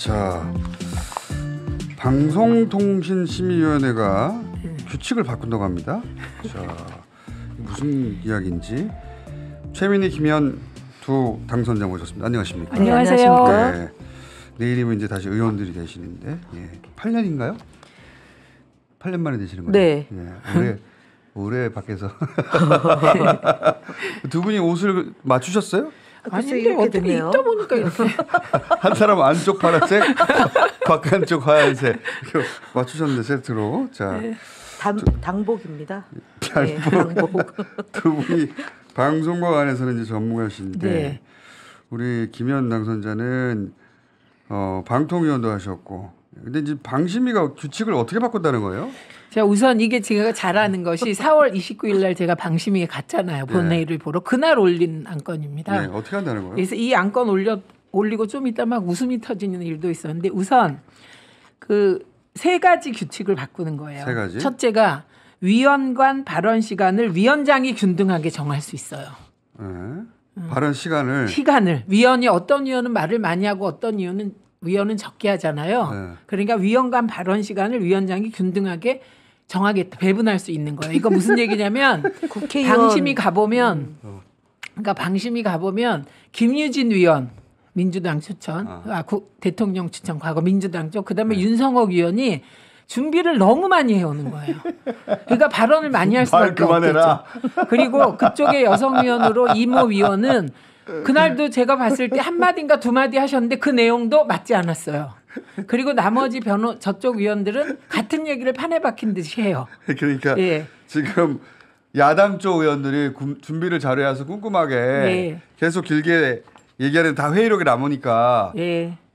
자, 방송통신심의위원회가 규칙을 바꾼다고 합니다. 자, 무슨 이야기인지 최민희, 김현 두 당선자 모셨습니다. 안녕하십니까? 안녕하세요. 네, 내일이면 이제 다시 의원들이 되시는데 8년인가요? 8년 만에 되시는 거죠? 네. 올해 밖에서 두 분이 옷을 맞추셨어요? 아닌데 어떻게 입다 보니까 이렇게 한 사람 안쪽 파란색, 바깥쪽 하얀색 맞추셨는데 세트로. 자, 네. 당복입니다. 네, 당복. 두 분이 방송국 안에서는 이제 전문가신데 네. 우리 김현 당선자는 방통위원도 하셨고, 근데 이제 방심위가 규칙을 어떻게 바꾼다는 거예요? 자, 우선 이게 제가 잘하는 것이 4월 29일 날 제가 방심위에 갔잖아요. 본회의를 보러. 그날 올린 안건입니다. 네, 어떻게 한다는 거예요? 그래서 이 안건 올리고 좀 있다 막 웃음이 터지는 일도 있었는데 우선 그 세 가지 규칙을 바꾸는 거예요. 세 가지? 첫째가 위원 발언 시간을 위원장이 균등하게 정할 수 있어요. 네. 발언 시간을 위원이 어떤 위원은 말을 많이 하고 어떤 위원은 적게 하잖아요. 네. 그러니까 위원 간 발언 시간을 위원장이 균등하게 정하겠다. 배분할 수 있는 거예요. 이거 무슨 얘기냐면 국회의원 방심위 가보면 김유진 위원 민주당 추천, 대통령 추천 과거 민주당 쪽, 그다음에 윤성옥 의원이 준비를 너무 많이 해오는 거예요. 그러니까 발언을 많이 할 수밖에 없겠죠. 그리고 그쪽의 여성위원으로 이모 위원은 그날도 제가 봤을 때 한 마디인가 두 마디 하셨는데 그 내용도 맞지 않았어요. 그리고 나머지 저쪽 위원들은 같은 얘기를 판에 박힌 듯이 해요. 그러니까 지금 야당 쪽 의원들이 준비를 잘해서 꼼꼼하게 계속 길게 얘기하는 다 회의록에 남으니까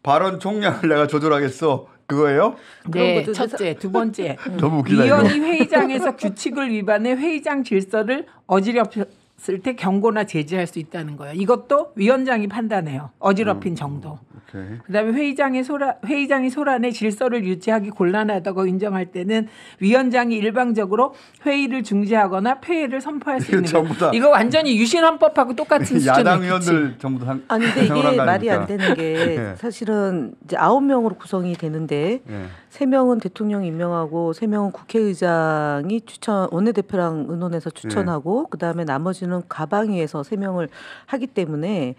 발언 총량을 내가 조절하겠어. 그거예요? 네, 첫째. 두 번째. 너무 웃기다, 위원이 이거. 회의장에서 규칙을 위반해 회의장 질서를 어지럽혔을 때 경고나 제지할 수 있다는 거예요. 이것도 위원장이 판단해요. 어지럽힌 정도. 그다음에 회의장이 소란해 질서를 유지하기 곤란하다고 인정할 때는 위원장이 일방적으로 회의를 중지하거나 폐회를 선포할 수 있는 거예요. 이거 완전히 유신헌법하고 똑같은 수준의 야당 의원들 전부 다 아니 근데 이게 말이 안 되는 게 사실은 이제 9명으로 구성이 되는데 3명은 대통령이 임명하고 3명은 국회의장이 원내대표랑 의논해서 추천하고 그다음에 나머지는 가방위에서 3명을 하기 때문에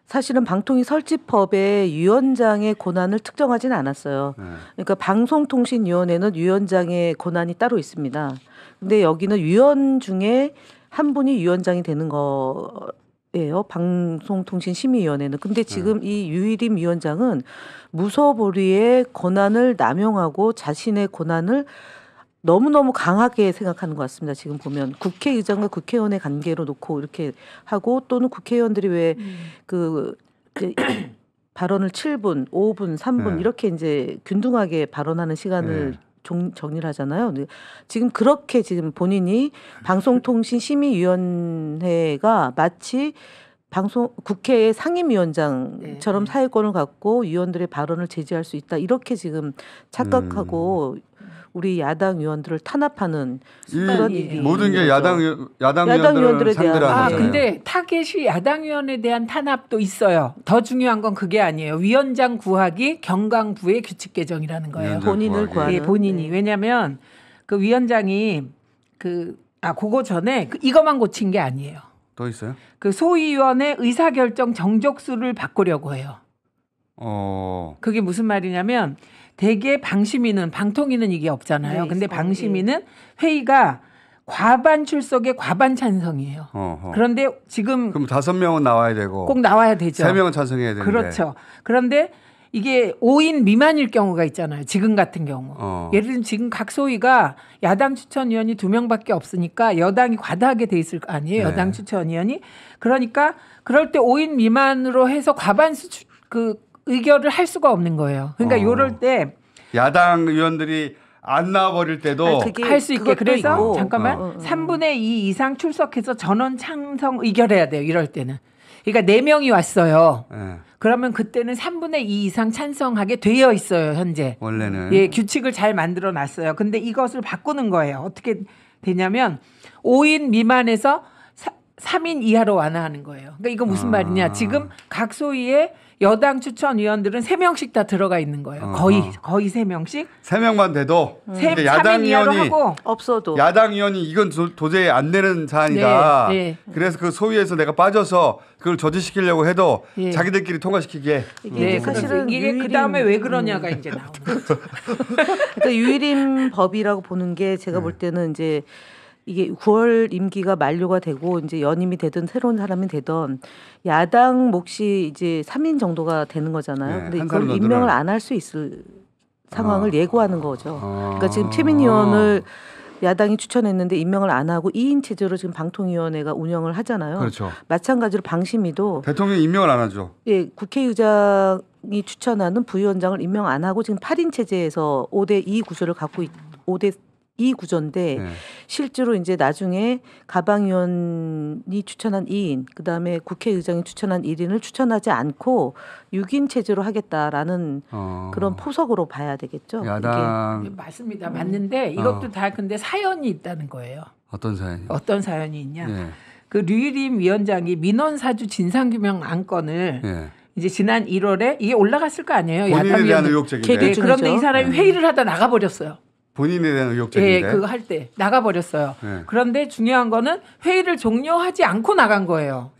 사실은 방통위 설치법에 위원장의 권한을 특정하지는 않았어요. 그러니까 방송통신위원회는 위원장의 권한이 따로 있습니다. 근데 여기는 위원 중에 한 분이 위원장이 되는 거예요. 방송통신심의위원회는. 근데 지금 이 유일임 위원장은 무소불위의 권한을 남용하고 자신의 권한을 너무너무 강하게 생각하는 것 같습니다. 지금 보면 국회의장과 국회의원의 관계로 놓고 이렇게 하고 또는 국회의원들이 왜 발언을 7분, 5분, 3분 이렇게 이제 균등하게 발언하는 시간을 정리를 하잖아요. 지금 그렇게 지금 본인이 방송통신심의위원회가 마치 국회의 상임위원장처럼 사회권을 갖고 위원들의 발언을 제지할 수 있다. 이렇게 지금 착각하고 우리 야당 의원들을 탄압하는 그런 일이 모든 게 야당 의원들을 상대로 하는 거잖아요. 근데 타겟이 야당 의원에 대한 탄압도 있어요. 더 중요한 건 그게 아니에요. 위원장 구하기 경강부의 규칙 개정이라는 거예요. 본인을 구하는. 본인이. 왜냐하면 그 위원장이 그거 전에 이것만 고친 게 아니에요. 또 있어요? 그 소위원의 의사결정 정족수를 바꾸려고 해요. 그게 무슨 말이냐면 대개 방통위는 이게 없잖아요. 근데 방심위는 회의가 과반 출석에 과반 찬성이에요. 그런데 지금 그럼 5명은 나와야 되고 꼭 나와야 되죠. 3명은 찬성해야 되는데. 그렇죠. 그런데 이게 5인 미만일 경우가 있잖아요. 지금 같은 경우. 예를 들면 지금 각 소위가 야당 추천위원이 2명밖에 없으니까 여당이 과다하게 돼 있을 거 아니에요. 여당 추천위원이. 그러니까 그럴 때 5인 미만으로 해서 과반수 의결을 할 수가 없는 거예요. 그러니까 이럴 때 야당 의원들이 안 나와버릴 때도 할 수 있게. 그래서 잠깐만 3분의 2 이상 출석해서 전원 찬성 의결해야 돼요. 이럴 때는. 그러니까 4명이 왔어요. 그러면 그때는 3분의 2 이상 찬성하게 되어 있어요. 현재. 원래는. 규칙을 잘 만들어 놨어요. 근데 이것을 바꾸는 거예요. 어떻게 되냐면 5인 미만에서 3인 이하로 완화하는 거예요. 그러니까 이거 무슨 말이냐. 지금 각 소위에 여당 추천 위원들은 3명씩 다 들어가 있는 거예요. 거의 3명씩. 3명만 돼도 야당 위원이 하고 없어도 야당 위원이 이건 도저히 안 되는 사안이다. 그래서 그 소위에서 내가 빠져서 그걸 저지시키려고 해도 자기들끼리 통과시키게. 이게 사실은 이게 그 다음에 왜 그러냐가 이제 나오는 거죠. 그러니까 유일임 법이라고 보는 게 제가 볼 때는 이제 이게 9월 임기가 만료가 되고 이제 연임이 되든 새로운 사람이 되든 야당 몫이 이제 3인 정도가 되는 거잖아요. 근데 이걸 임명을 안 할 수 있을 상황을 예고하는 거죠. 그러니까 지금 최민희 의원을 야당이 추천했는데 임명을 안 하고 2인 체제로 지금 방통위원회가 운영을 하잖아요. 그렇죠. 마찬가지로 방심위도 대통령이 임명을 안 하죠. 예, 국회의장이 추천하는 부위원장을 임명 안 하고 지금 8인 체제에서 5대2 구조를 갖고 5대2 구조인데 실제로 이제 나중에 가방위원이 추천한 2인, 그다음에 국회의장이 추천한 1인을 추천하지 않고 6인 체제로 하겠다라는 그런 포석으로 봐야 되겠죠. 야당 이게 맞습니다. 맞는데 이것도 다 근데 사연이 있다는 거예요. 어떤 사연이? 어떤 사연이 있냐? 그 류일임 위원장이 민원사주 진상규명 안건을 이제 지난 1월에 이게 올라갔을 거 아니에요. 본인에 대한 의혹 제기인데. 그런데 이 사람이 회의를 하다 나가버렸어요. 본인에 대한 의혹 제기인데. 그거 할 때 나가버렸어요. 그런데 중요한 거는 회의를 종료하지 않고 나간 거예요.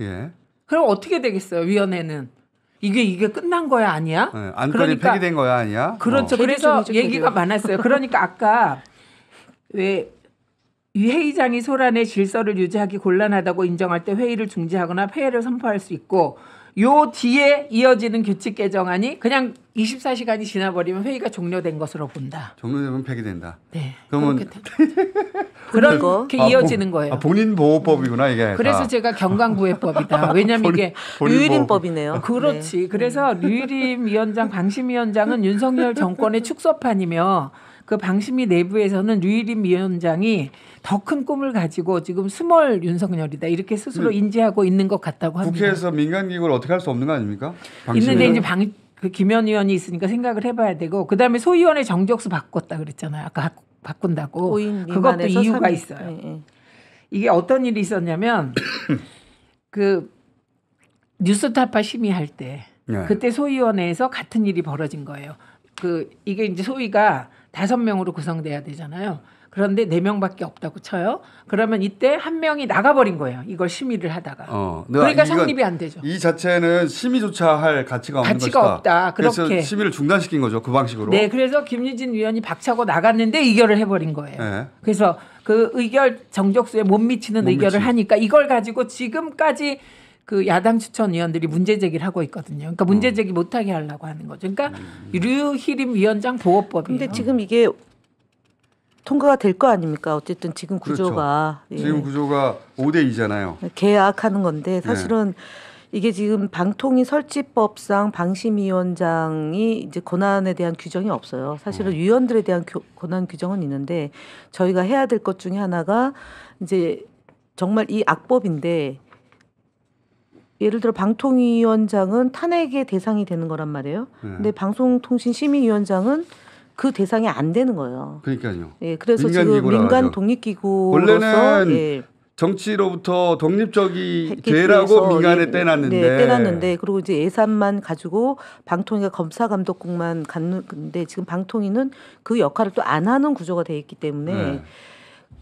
그럼 어떻게 되겠어요? 위원회는. 이게 끝난 거야 아니야? 안건이 그러니까, 폐기된 거야 아니야? 그렇죠. 그래서 얘기가 많았어요. 그러니까 아까 왜 위 회의장이 소란의 질서를 유지하기 곤란하다고 인정할 때 회의를 중지하거나 폐회를 선포할 수 있고 요 뒤에 이어지는 규칙 개정안이 그냥 24시간이 지나버리면 회의가 종료된 것으로 본다. 종료되면 폐기된다. 네. 그러면 그렇게 이어지는 거예요. 본인 보호법이구나 이게. 그래서 제가 경강부회법이다. 왜냐하면 이게 류일임법이네요. 그렇지. 네. 그래서 류일임 위원장, 방심위원장은 윤석열 정권의 축소판이며 그 방심위 내부에서는 류일임 위원장이 더 큰 꿈을 가지고 지금 스몰 윤석열이다 이렇게 스스로 인지하고 있는 것 같다고 합니다. 국회에서 민간기구를 어떻게 할 수 없는 거 아닙니까? 있는데 이제 그 김현 의원이 있으니까 생각을 해봐야 되고 그다음에 소위원회 정적수 바꿨다 그랬잖아요. 아까 바꾼다고. 그것도 이유가 3인. 있어요. 이게 어떤 일이 있었냐면 그 뉴스타파 심의할 때 그때 소위원회에서 같은 일이 벌어진 거예요. 이게 이제 소위가 5명으로 구성돼야 되잖아요. 그런데 4명밖에 없다고 쳐요. 그러면 이때 1명이 나가버린 거예요. 이걸 심의를 하다가. 그러니까 성립이 안 되죠. 이 자체는 심의조차 할 가치가 없는 것이다. 없다. 그렇게. 그래서 심의를 중단시킨 거죠. 그 방식으로. 네. 그래서 김유진 위원이 박차고 나갔는데 의결을 해버린 거예요. 그래서 그 의결 정적수에 못 미치는 의결을 하니까 이걸 가지고 지금까지 그 야당 추천 위원들이 문제 제기를 하고 있거든요. 그러니까 문제 제기 못하게 하려고 하는 거죠. 그러니까 류일임 위원장 보호법이에요. 근데 지금 이게 통과가 될 거 아닙니까? 어쨌든 지금 구조가. 그렇죠. 지금 구조가 5대2잖아요. 계약하는 건데 사실은 이게 지금 방통위 설치법상 방심위원장이 이제 권한에 대한 규정이 없어요. 사실은 위원들에 대한 권한 규정은 있는데 저희가 해야 될 것 중에 하나가 이제 정말 이 악법인데 예를 들어 방통위원장은 탄핵의 대상이 되는 거란 말이에요. 근데 방송통신심의위원장은 그 대상이 안 되는 거예요. 그러니까요. 그래서 지금 민간 독립기구로서 원래는 정치로부터 독립적이 되라고 민간에 떼놨는데. 떼놨는데 그리고 이제 예산만 가지고 방통위가 검사감독국만 갖는데 지금 방통위는 그 역할을 또 안 하는 구조가 돼 있기 때문에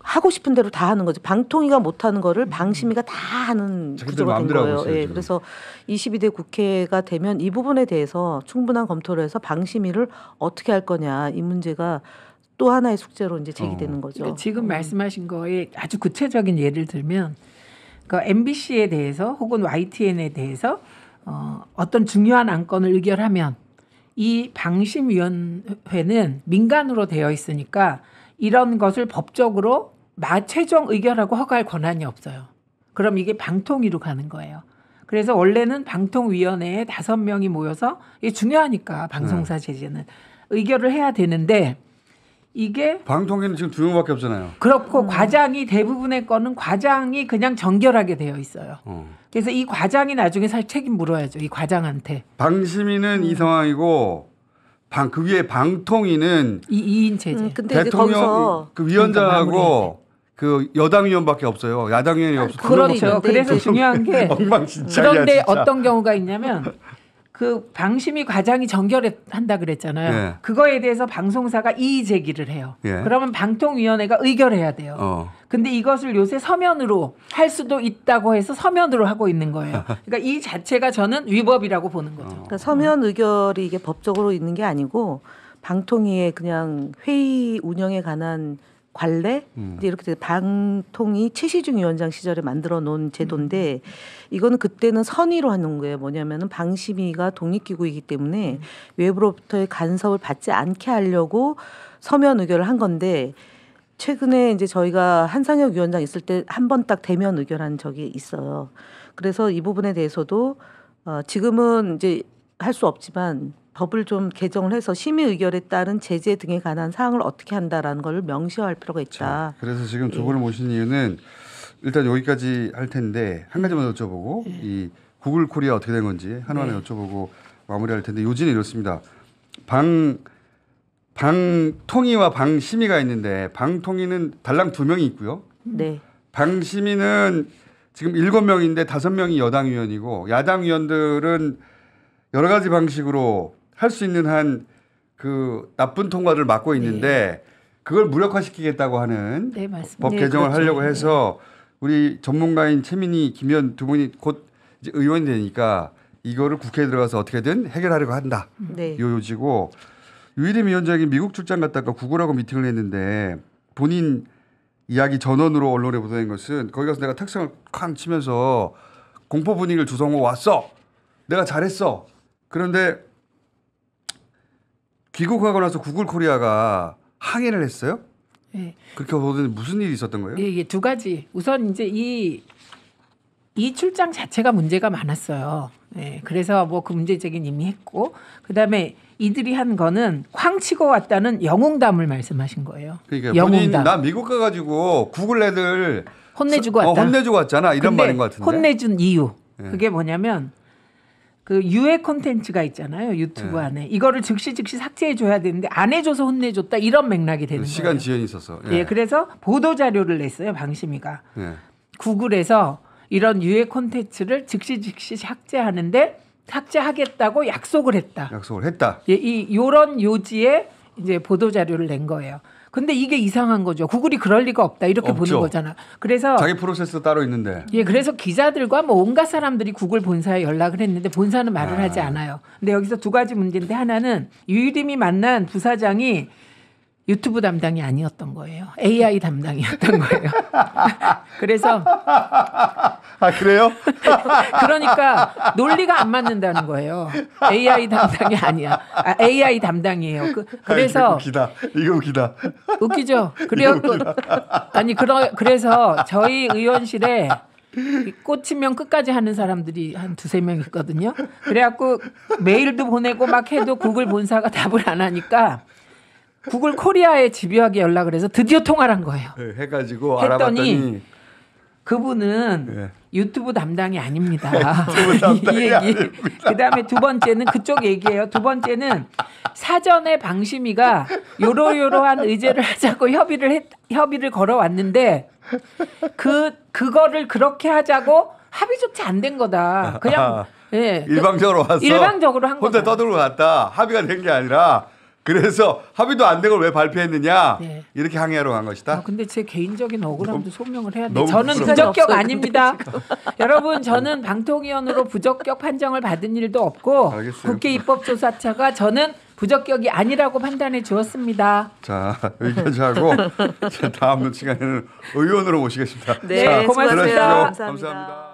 하고 싶은 대로 다 하는 거죠. 방통위가 못하는 거를 방심위가 다 하는 구조가 된 거예요. 그래서 22대 국회가 되면 이 부분에 대해서 충분한 검토를 해서 방심위를 어떻게 할 거냐 이 문제가 또 하나의 숙제로 이제 제기되는 거죠. 그러니까 지금 말씀하신 거에 아주 구체적인 예를 들면 그 MBC에 대해서 혹은 YTN에 대해서 어떤 중요한 안건을 의결하면 이 방심위원회는 민간으로 되어 있으니까 이런 것을 법적으로 최종 의결하고 허가할 권한이 없어요. 그럼 이게 방통위로 가는 거예요. 그래서 원래는 방통위원회에 5명이 모여서 이게 중요하니까 방송사 제재는 의결을 해야 되는데 이게 방통위는 지금 2명밖에 없잖아요. 그렇고 과장이 대부분의 거는 과장이 그냥 정결하게 되어 있어요. 그래서 이 과장이 나중에 사실 책임 물어야죠. 이 과장한테. 방심위는 이 상황이고 그 위에 방통위는 2인 체제. 근데 대통령 그 위원장하고 그 여당 의원밖에 없어요. 야당 의원이 없어요. 그렇죠. 그래서 중요한 게 엉망진창이야, 그런데 진짜. 어떤 경우가 있냐면 그 방심위 과장이 정결한다 그랬잖아요. 네. 그거에 대해서 방송사가 이의 제기를 해요. 네. 그러면 방통위원회가 의결해야 돼요. 근데 이것을 요새 서면으로 할 수도 있다고 해서 서면으로 하고 있는 거예요. 그러니까 이 자체가 저는 위법이라고 보는 거죠. 그러니까 서면 의결이 이게 법적으로 있는 게 아니고 방통위의 그냥 회의 운영에 관한 관례 이렇게 방통위 최시중 위원장 시절에 만들어 놓은 제도인데 이거는 그때는 선의로 하는 거예요. 뭐냐면은 방심위가 독립기구이기 때문에 외부로부터의 간섭을 받지 않게 하려고 서면 의결을 한 건데 최근에 이제 저희가 한상혁 위원장 있을 때 한 번 딱 대면 의결한 적이 있어요. 그래서 이 부분에 대해서도 지금은 이제 할 수 없지만 법을 좀 개정을 해서 심의 의결에 따른 제재 등에 관한 사항을 어떻게 한다라는 걸 명시할 필요가 있다. 자, 그래서 지금 두 분을 모신 이유는 일단 여기까지 할 텐데 한 가지만 여쭤보고 이 구글 코리아 어떻게 된 건지 하나하나 여쭤보고 마무리할 텐데 요지는 이렇습니다. 방통위와 방심위가 있는데 방통위는 달랑 2명이 있고요. 네. 방심위는 지금 7명인데 5명이 여당 의원이고 야당 의원들은 여러 가지 방식으로 할 수 있는 한 그 나쁜 통과를 막고 있는데 그걸 무력화시키겠다고 하는 법 개정을 그렇죠. 하려고 해서 우리 전문가인 최민희, 김현 두 분이 곧 이제 의원이 되니까 이거를 국회에 들어가서 어떻게든 해결하려고 한다. 이 요지고 유일임 위원장이 미국 출장 갔다가 구글하고 미팅을 했는데 본인 이야기 전원으로 언론에 보도된 것은 거기 가서 내가 탁상을 쾅 치면서 공포 분위기를 조성하고 왔어. 내가 잘했어. 그런데 귀국하고 나서 구글 코리아가 항의를 했어요? 네. 그렇게 보더니 무슨 일이 있었던 거예요? 네, 이게 두 가지. 우선 이제 이 출장 자체가 문제가 많았어요. 네, 그래서 뭐 그 문제 제기는 이미 했고 그다음에 이들이 한 거는 쾅 치고 왔다는 영웅담을 말씀하신 거예요. 그러니까 본인 나 미국 가가지고 구글 애들 혼내주고 왔다. 혼내주고 왔잖아. 이런 말인 것 같은데. 혼내준 이유. 그게 뭐냐면 그 유해 콘텐츠가 있잖아요. 유튜브 안에. 이거를 즉시 삭제해 줘야 되는데 안 해줘서 혼내줬다. 이런 맥락이 되는 시간 거예요. 지연이 있었어. 예, 그래서 보도자료를 냈어요. 방심위가. 구글에서 이런 유해 콘텐츠를 즉시 삭제하는데 삭제하겠다고 약속을 했다. 예, 요런 요지에 이제 보도자료를 낸 거예요. 근데 이게 이상한 거죠. 구글이 그럴 리가 없다 이렇게 없죠. 보는 거잖아. 그래서 자기 프로세스 따로 있는데. 예, 그래서 기자들과 뭐 온갖 사람들이 구글 본사에 연락을 했는데 본사는 말을 하지 않아요. 근데 여기서 두 가지 문제인데 하나는 유일임이 만난 부사장이 유튜브 담당이 아니었던 거예요. AI 담당이었던 거예요. 그래서 그래요? 그러니까 논리가 안 맞는다는 거예요. AI 담당이 아니야. AI 담당이에요. 그래서 이거 웃기다. 웃기죠. 그래요. 그래서 저희 의원실에 꽂히면 끝까지 하는 사람들이 한 2-3명 있거든요. 그래갖고 메일도 보내고 막 해도 구글 본사가 답을 안 하니까 구글 코리아에 집요하게 연락을 해서 드디어 통화를 한 거예요. 네, 해가지고 했더니 알아봤더니 그분은 유튜브 담당이 아닙니다. 이 얘기. 그다음에 두 번째는 그쪽 얘기예요. 두 번째는 사전에 방심위가 요러요러한 의제를 하자고 협의를 걸어왔는데 그거를 그렇게 하자고 합의조차 안 된 거다. 그냥 일방적으로 왔어. 일방적으로 한 거다. 혼자 떠들고 갔다. 합의가 된 게 아니라 그래서 합의도 안 된 걸 왜 발표했느냐 이렇게 항의하러 간 것이다. 근데 제 개인적인 억울함도 소명을 해야 돼. 저는 부적격 아닙니다. 여러분 저는 방통위원으로 부적격 판정을 받은 일도 없고 알겠어요. 국회 입법조사처가 저는 부적격이 아니라고 판단해 주었습니다. 자 여기까지 하고 다음 시간에는 의원으로 모시겠습니다. 네, 자, 고맙습니다. 감사합니다.